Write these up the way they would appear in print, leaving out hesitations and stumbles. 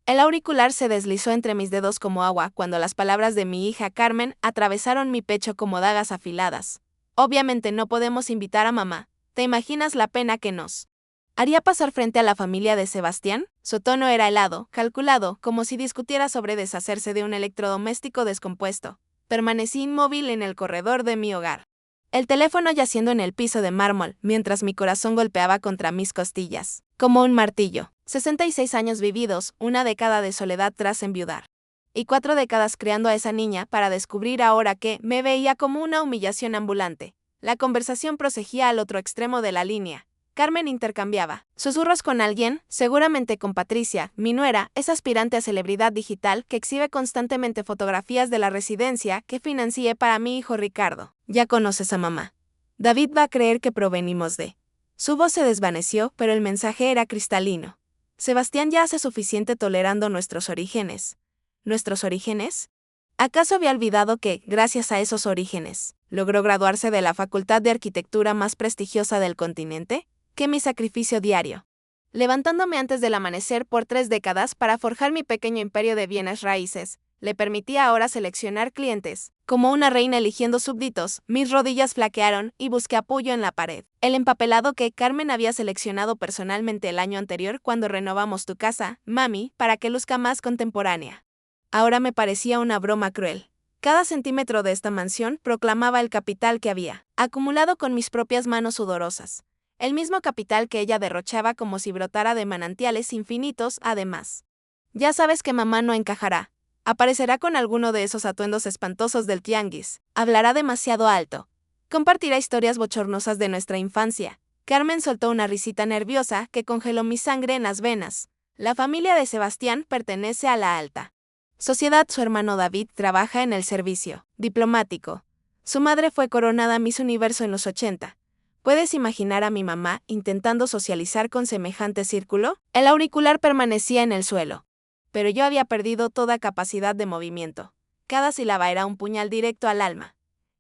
El auricular se deslizó entre mis dedos como agua cuando las palabras de mi hija Carmen atravesaron mi pecho como dagas afiladas. Obviamente no podemos invitar a mamá. ¿Te imaginas la pena que nos haría pasar frente a la familia de Sebastián? Su tono era helado, calculado, como si discutiera sobre deshacerse de un electrodoméstico descompuesto. Permanecí inmóvil en el corredor de mi hogar, el teléfono yaciendo en el piso de mármol, mientras mi corazón golpeaba contra mis costillas, como un martillo. 66 años vividos, una década de soledad tras enviudar. Y 4 décadas criando a esa niña para descubrir ahora que me veía como una humillación ambulante. La conversación proseguía al otro extremo de la línea. Carmen intercambiaba susurros con alguien, seguramente con Patricia, mi nuera, esa aspirante a celebridad digital que exhibe constantemente fotografías de la residencia que financié para mi hijo Ricardo. Ya conoces a mamá. David va a creer que provenimos de. Su voz se desvaneció, pero el mensaje era cristalino. Sebastián ya hace suficiente tolerando nuestros orígenes. ¿Nuestros orígenes? ¿Acaso había olvidado que, gracias a esos orígenes, logró graduarse de la facultad de arquitectura más prestigiosa del continente? ¿Qué mi sacrificio diario? Levantándome antes del amanecer por 3 décadas para forjar mi pequeño imperio de bienes raíces, le permitía ahora seleccionar clientes. Como una reina eligiendo súbditos, mis rodillas flaquearon y busqué apoyo en la pared. El empapelado que Carmen había seleccionado personalmente el año anterior cuando renovamos tu casa, mami, para que luzca más contemporánea. Ahora me parecía una broma cruel. Cada centímetro de esta mansión proclamaba el capital que había acumulado con mis propias manos sudorosas. El mismo capital que ella derrochaba como si brotara de manantiales infinitos, además. Ya sabes que mamá no encajará. Aparecerá con alguno de esos atuendos espantosos del tianguis. Hablará demasiado alto. Compartirá historias bochornosas de nuestra infancia. Carmen soltó una risita nerviosa que congeló mi sangre en las venas. La familia de Sebastián pertenece a la alta sociedad. Su hermano David trabaja en el servicio diplomático. Su madre fue coronada Miss Universo en los 80. ¿Puedes imaginar a mi mamá intentando socializar con semejante círculo? El auricular permanecía en el suelo. Pero yo había perdido toda capacidad de movimiento. Cada sílaba era un puñal directo al alma.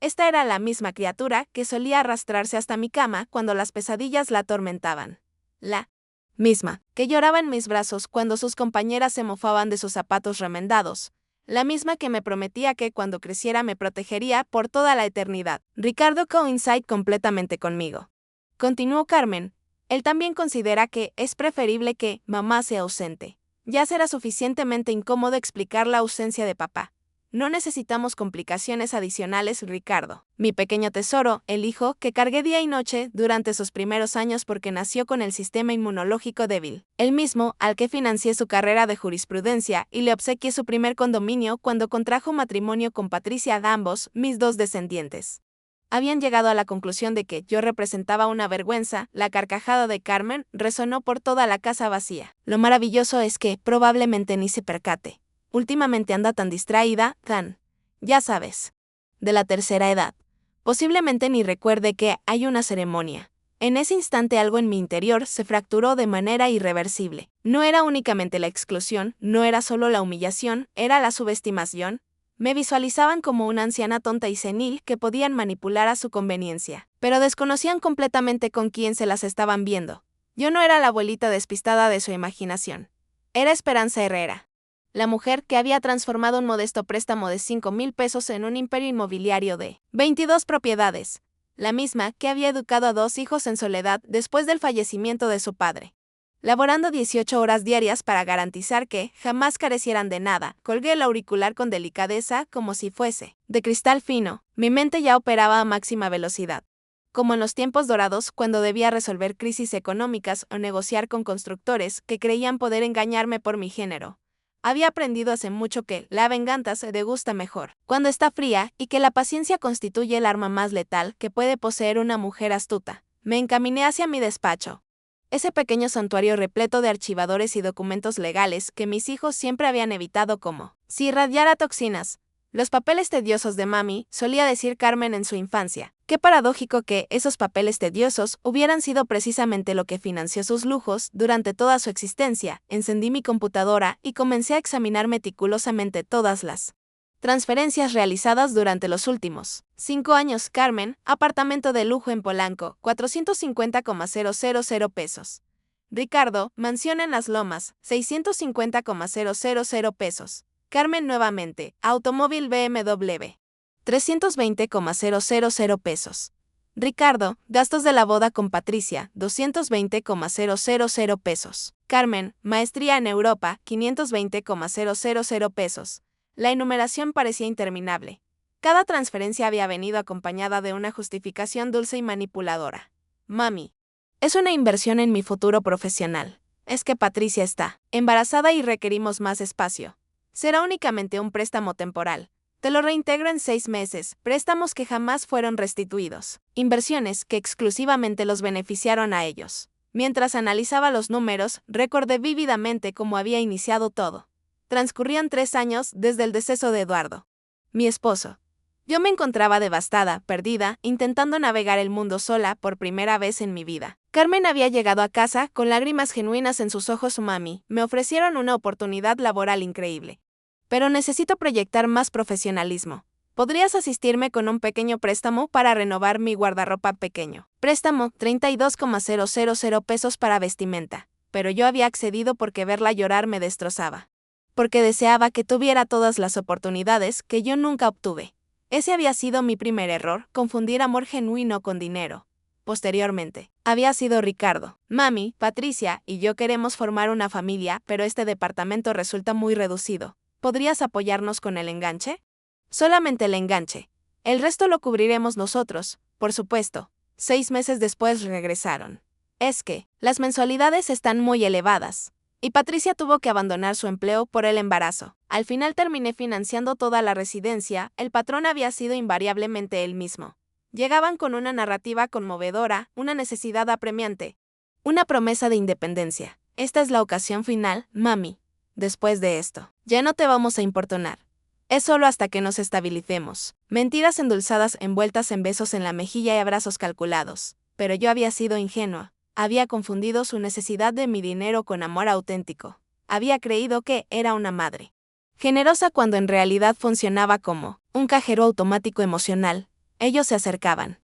Esta era la misma criatura que solía arrastrarse hasta mi cama cuando las pesadillas la atormentaban. La misma que lloraba en mis brazos cuando sus compañeras se mofaban de sus zapatos remendados. La misma que me prometía que cuando creciera me protegería por toda la eternidad. Ricardo coincide completamente conmigo. Continuó Carmen. Él también considera que es preferible que mamá sea ausente. Ya será suficientemente incómodo explicar la ausencia de papá. No necesitamos complicaciones adicionales, Ricardo. Mi pequeño tesoro, el hijo que cargué día y noche durante sus primeros años porque nació con el sistema inmunológico débil. El mismo al que financié su carrera de jurisprudencia y le obsequié su primer condominio cuando contrajo matrimonio con Patricia, ambos, mis 2 descendientes. Habían llegado a la conclusión de que yo representaba una vergüenza. La carcajada de Carmen resonó por toda la casa vacía. Lo maravilloso es que probablemente ni se percate. Últimamente anda tan distraída, ya sabes, de la tercera edad. Posiblemente ni recuerde que hay una ceremonia. En ese instante algo en mi interior se fracturó de manera irreversible. No era únicamente la exclusión, no era solo la humillación, era la subestimación. Me visualizaban como una anciana tonta y senil que podían manipular a su conveniencia, pero desconocían completamente con quién se las estaban viendo. Yo no era la abuelita despistada de su imaginación. Era Esperanza Herrera, la mujer que había transformado un modesto préstamo de 5,000 pesos en un imperio inmobiliario de 22 propiedades, la misma que había educado a 2 hijos en soledad después del fallecimiento de su padre. Laborando 18 horas diarias para garantizar que jamás carecieran de nada, colgué el auricular con delicadeza como si fuese de cristal fino. Mi mente ya operaba a máxima velocidad. Como en los tiempos dorados, cuando debía resolver crisis económicas o negociar con constructores que creían poder engañarme por mi género. Había aprendido hace mucho que la venganza se degusta mejor cuando está fría y que la paciencia constituye el arma más letal que puede poseer una mujer astuta. Me encaminé hacia mi despacho. Ese pequeño santuario repleto de archivadores y documentos legales que mis hijos siempre habían evitado como si irradiara toxinas. Los papeles tediosos de mami, solía decir Carmen en su infancia. Qué paradójico que esos papeles tediosos hubieran sido precisamente lo que financió sus lujos durante toda su existencia. Encendí mi computadora y comencé a examinar meticulosamente todas las transferencias realizadas durante los últimos 5 años. Carmen, apartamento de lujo en Polanco, 450,000 pesos. Ricardo, mansión en Las Lomas, 650,000 pesos. Carmen nuevamente, automóvil BMW, 320,000 pesos. Ricardo, gastos de la boda con Patricia, 220,000 pesos. Carmen, maestría en Europa, 520,000 pesos. La enumeración parecía interminable. Cada transferencia había venido acompañada de una justificación dulce y manipuladora. Mami, es una inversión en mi futuro profesional. Es que Patricia está embarazada y requerimos más espacio. Será únicamente un préstamo temporal. Te lo reintegro en 6 meses, préstamos que jamás fueron restituidos. Inversiones que exclusivamente los beneficiaron a ellos. Mientras analizaba los números, recordé vívidamente cómo había iniciado todo. Transcurrían 3 años desde el deceso de Eduardo, mi esposo. Yo me encontraba devastada, perdida, intentando navegar el mundo sola por primera vez en mi vida. Carmen había llegado a casa con lágrimas genuinas en sus ojos. Mami, me ofrecieron una oportunidad laboral increíble. Pero necesito proyectar más profesionalismo. ¿Podrías asistirme con un pequeño préstamo para renovar mi guardarropa pequeño? Préstamo, 32,000 pesos para vestimenta. Pero yo había accedido porque verla llorar me destrozaba. Porque deseaba que tuviera todas las oportunidades que yo nunca obtuve. Ese había sido mi primer error, confundir amor genuino con dinero. Posteriormente, había sido Ricardo. Mami, Patricia y yo queremos formar una familia, pero este departamento resulta muy reducido. ¿Podrías apoyarnos con el enganche? Solamente el enganche. El resto lo cubriremos nosotros, por supuesto. 6 meses después regresaron. Es que, las mensualidades están muy elevadas. Y Patricia tuvo que abandonar su empleo por el embarazo. Al final terminé financiando toda la residencia, el patrón había sido invariablemente él mismo. Llegaban con una narrativa conmovedora, una necesidad apremiante, una promesa de independencia. Esta es la ocasión final, mami. Después de esto, ya no te vamos a importunar. Es solo hasta que nos estabilicemos. Mentiras endulzadas envueltas en besos en la mejilla y abrazos calculados. Pero yo había sido ingenua. Había confundido su necesidad de mi dinero con amor auténtico. Había creído que era una madre generosa cuando en realidad funcionaba como un cajero automático emocional. Ellos se acercaban,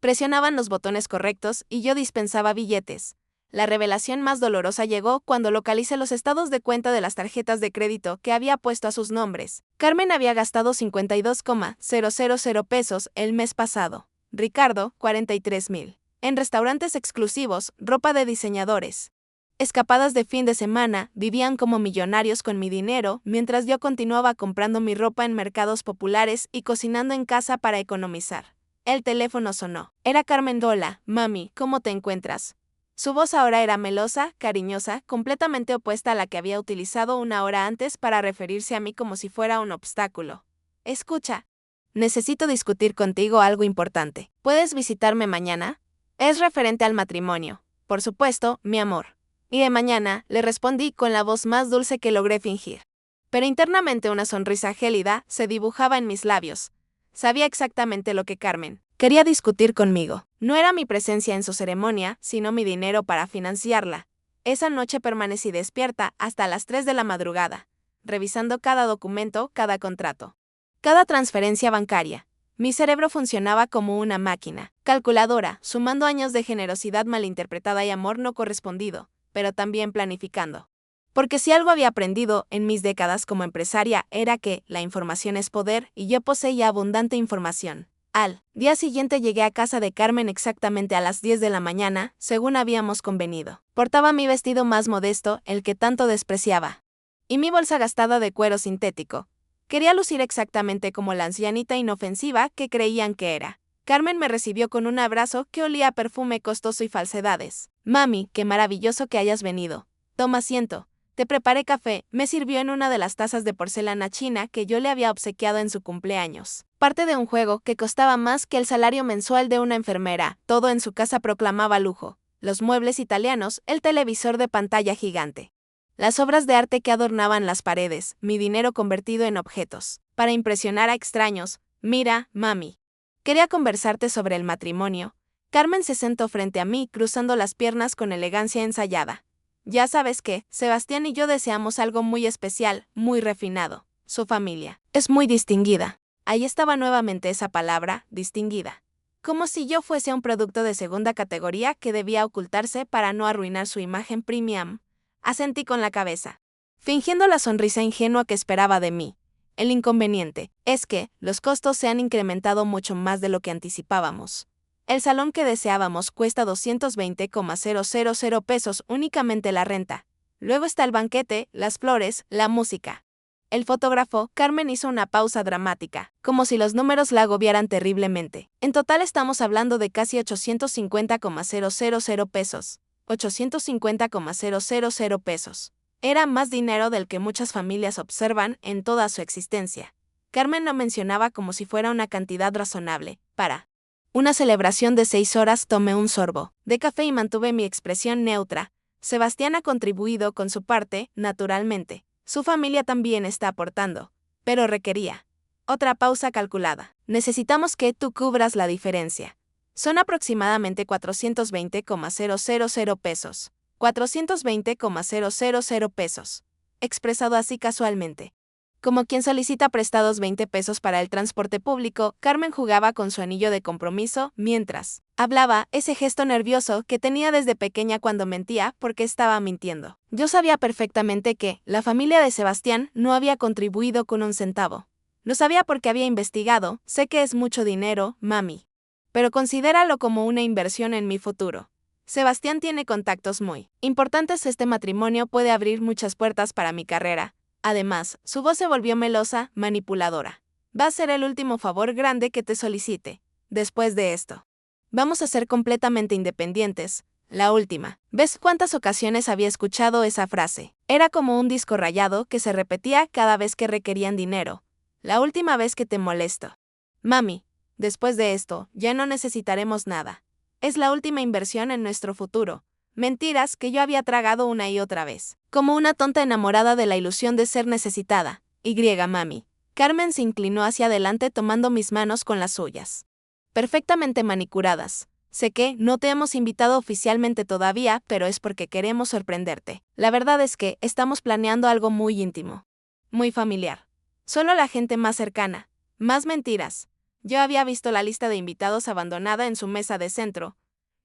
presionaban los botones correctos y yo dispensaba billetes. La revelación más dolorosa llegó cuando localicé los estados de cuenta de las tarjetas de crédito que había puesto a sus nombres. Carmen había gastado 52,000 pesos el mes pasado. Ricardo, 43,000. En restaurantes exclusivos, ropa de diseñadores. Escapadas de fin de semana, vivían como millonarios con mi dinero, mientras yo continuaba comprando mi ropa en mercados populares y cocinando en casa para economizar. El teléfono sonó. Era Carmen. Hola, mami, ¿cómo te encuentras? Su voz ahora era melosa, cariñosa, completamente opuesta a la que había utilizado una hora antes para referirse a mí como si fuera un obstáculo. Escucha. Necesito discutir contigo algo importante. ¿Puedes visitarme mañana? Es referente al matrimonio. Por supuesto, mi amor. Y de mañana, le respondí con la voz más dulce que logré fingir. Pero internamente una sonrisa gélida se dibujaba en mis labios. Sabía exactamente lo que Carmen quería discutir conmigo. No era mi presencia en su ceremonia, sino mi dinero para financiarla. Esa noche permanecí despierta hasta las 3 de la madrugada, revisando cada documento, cada contrato, cada transferencia bancaria. Mi cerebro funcionaba como una máquina calculadora, sumando años de generosidad malinterpretada y amor no correspondido, pero también planificando. Porque si algo había aprendido en mis décadas como empresaria era que la información es poder y yo poseía abundante información. Al día siguiente llegué a casa de Carmen exactamente a las 10 de la mañana, según habíamos convenido. Portaba mi vestido más modesto, el que tanto despreciaba, y mi bolsa gastada de cuero sintético. Quería lucir exactamente como la ancianita inofensiva que creían que era. Carmen me recibió con un abrazo que olía a perfume costoso y falsedades. Mami, qué maravilloso que hayas venido. Toma asiento. Te preparé café, me sirvió en una de las tazas de porcelana china que yo le había obsequiado en su cumpleaños. Parte de un juego que costaba más que el salario mensual de una enfermera. Todo en su casa proclamaba lujo. Los muebles italianos, el televisor de pantalla gigante, las obras de arte que adornaban las paredes, mi dinero convertido en objetos, para impresionar a extraños. Mira, mami. Quería conversarte sobre el matrimonio. Carmen se sentó frente a mí, cruzando las piernas con elegancia ensayada. Ya sabes que, Sebastián y yo deseamos algo muy especial, muy refinado. Su familia es muy distinguida. Ahí estaba nuevamente esa palabra, distinguida. como si yo fuese un producto de segunda categoría que debía ocultarse para no arruinar su imagen premium. Asentí con la cabeza, fingiendo la sonrisa ingenua que esperaba de mí. El inconveniente es que los costos se han incrementado mucho más de lo que anticipábamos. El salón que deseábamos cuesta 220,000 pesos únicamente la renta. Luego está el banquete, las flores, la música. El fotógrafo, Carmen, hizo una pausa dramática, como si los números la agobiaran terriblemente. En total estamos hablando de casi 850,000 pesos. 850,000 pesos. Era más dinero del que muchas familias observan en toda su existencia. Carmen lo mencionaba como si fuera una cantidad razonable. Para una celebración de 6 horas tomé un sorbo de café y mantuve mi expresión neutra. Sebastián ha contribuido con su parte, naturalmente. Su familia también está aportando, pero requería otra pausa calculada. Necesitamos que tú cubras la diferencia. Son aproximadamente 420,000 pesos. 420,000 pesos. Expresado así casualmente. Como quien solicita prestados 20 pesos para el transporte público, Carmen jugaba con su anillo de compromiso mientras hablaba, ese gesto nervioso que tenía desde pequeña cuando mentía porque estaba mintiendo. Yo sabía perfectamente que la familia de Sebastián no había contribuido con un centavo. Lo sabía porque había investigado, sé que es mucho dinero, mami. Pero considéralo como una inversión en mi futuro. Sebastián tiene contactos muy importantes, este matrimonio puede abrir muchas puertas para mi carrera. Además, su voz se volvió melosa, manipuladora. Va a ser el último favor grande que te solicite. Después de esto, vamos a ser completamente independientes. La última. ¿Ves cuántas ocasiones había escuchado esa frase? Era como un disco rayado que se repetía cada vez que requerían dinero. La última vez que te molesto. Mami, después de esto, ya no necesitaremos nada. Es la última inversión en nuestro futuro. Mentiras que yo había tragado una y otra vez, como una tonta enamorada de la ilusión de ser necesitada. Mami. Carmen se inclinó hacia adelante tomando mis manos con las suyas. Perfectamente manicuradas. Sé que no te hemos invitado oficialmente todavía, pero es porque queremos sorprenderte. La verdad es que estamos planeando algo muy íntimo. Muy familiar. Solo la gente más cercana. Más mentiras. Yo había visto la lista de invitados abandonada en su mesa de centro.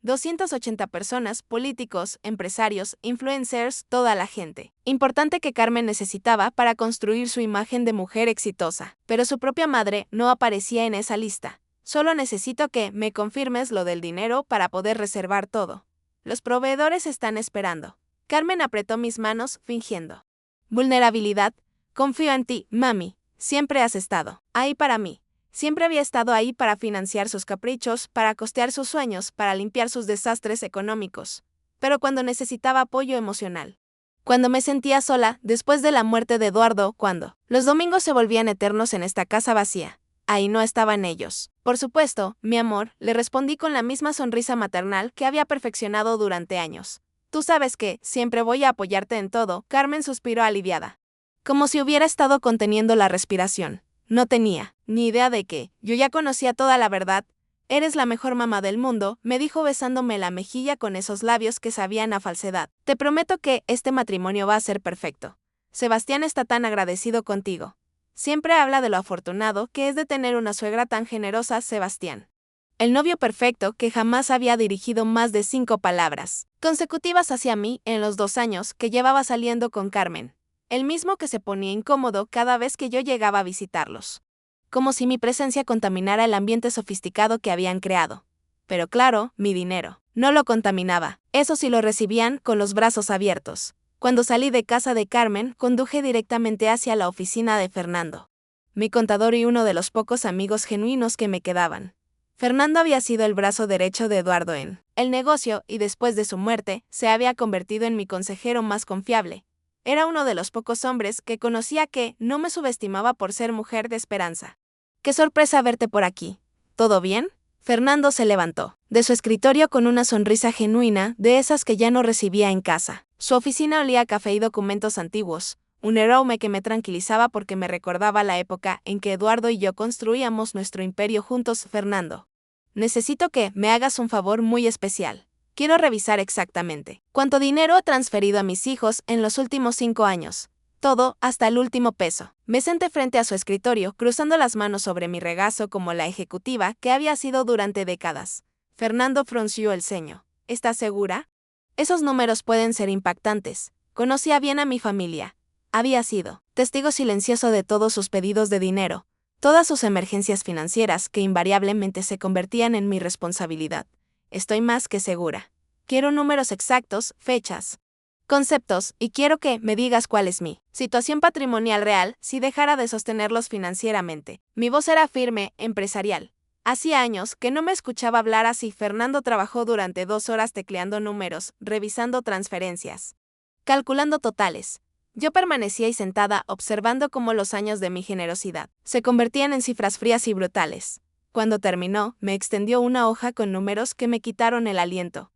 280 personas, políticos, empresarios, influencers, toda la gente importante que Carmen necesitaba para construir su imagen de mujer exitosa. Pero su propia madre no aparecía en esa lista. Solo necesito que me confirmes lo del dinero para poder reservar todo. Los proveedores están esperando. Carmen apretó mis manos, fingiendo vulnerabilidad. Confío en ti, mami. Siempre has estado ahí para mí. Siempre había estado ahí para financiar sus caprichos, para costear sus sueños, para limpiar sus desastres económicos. Pero cuando necesitaba apoyo emocional. Cuando me sentía sola, después de la muerte de Eduardo, cuando los domingos se volvían eternos en esta casa vacía. Ahí no estaban ellos. Por supuesto, mi amor, le respondí con la misma sonrisa maternal que había perfeccionado durante años. Tú sabes que siempre voy a apoyarte en todo. Carmen suspiró aliviada. Como si hubiera estado conteniendo la respiración. No tenía ni idea de que yo ya conocía toda la verdad. Eres la mejor mamá del mundo, me dijo besándome la mejilla con esos labios que sabían a falsedad. Te prometo que este matrimonio va a ser perfecto. Sebastián está tan agradecido contigo. Siempre habla de lo afortunado que es de tener una suegra tan generosa, Sebastián. El novio perfecto que jamás había dirigido más de 5 palabras consecutivas hacia mí en los 2 años que llevaba saliendo con Carmen. El mismo que se ponía incómodo cada vez que yo llegaba a visitarlos. Como si mi presencia contaminara el ambiente sofisticado que habían creado. Pero claro, mi dinero no lo contaminaba. Eso sí lo recibían con los brazos abiertos. Cuando salí de casa de Carmen, conduje directamente hacia la oficina de Fernando, mi contador y uno de los pocos amigos genuinos que me quedaban. Fernando había sido el brazo derecho de Eduardo en el negocio y después de su muerte, se había convertido en mi consejero más confiable. Era uno de los pocos hombres que conocía que no me subestimaba por ser mujer de esperanza. ¡Qué sorpresa verte por aquí! ¿Todo bien? Fernando se levantó de su escritorio con una sonrisa genuina, de esas que ya no recibía en casa. Su oficina olía a café y documentos antiguos, un aroma que me tranquilizaba porque me recordaba la época en que Eduardo y yo construíamos nuestro imperio juntos. Fernando, necesito que me hagas un favor muy especial. Quiero revisar exactamente cuánto dinero he transferido a mis hijos en los últimos 5 años. Todo, hasta el último peso. Me senté frente a su escritorio, cruzando las manos sobre mi regazo como la ejecutiva que había sido durante décadas. Fernando frunció el ceño. ¿Estás segura? Esos números pueden ser impactantes. Conocía bien a mi familia. Había sido testigo silencioso de todos sus pedidos de dinero, todas sus emergencias financieras que invariablemente se convertían en mi responsabilidad. Estoy más que segura. Quiero números exactos, fechas, conceptos, y quiero que me digas cuál es mi situación patrimonial real si dejara de sostenerlos financieramente. Mi voz era firme, empresarial. Hacía años que no me escuchaba hablar así. Fernando trabajó durante 2 horas tecleando números, revisando transferencias, calculando totales. Yo permanecía ahí sentada observando cómo los años de mi generosidad se convertían en cifras frías y brutales. Cuando terminó, me extendió una hoja con números que me quitaron el aliento.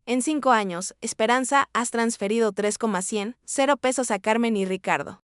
En 5 años, Esperanza, has transferido 3,100 pesos a Carmen y Ricardo.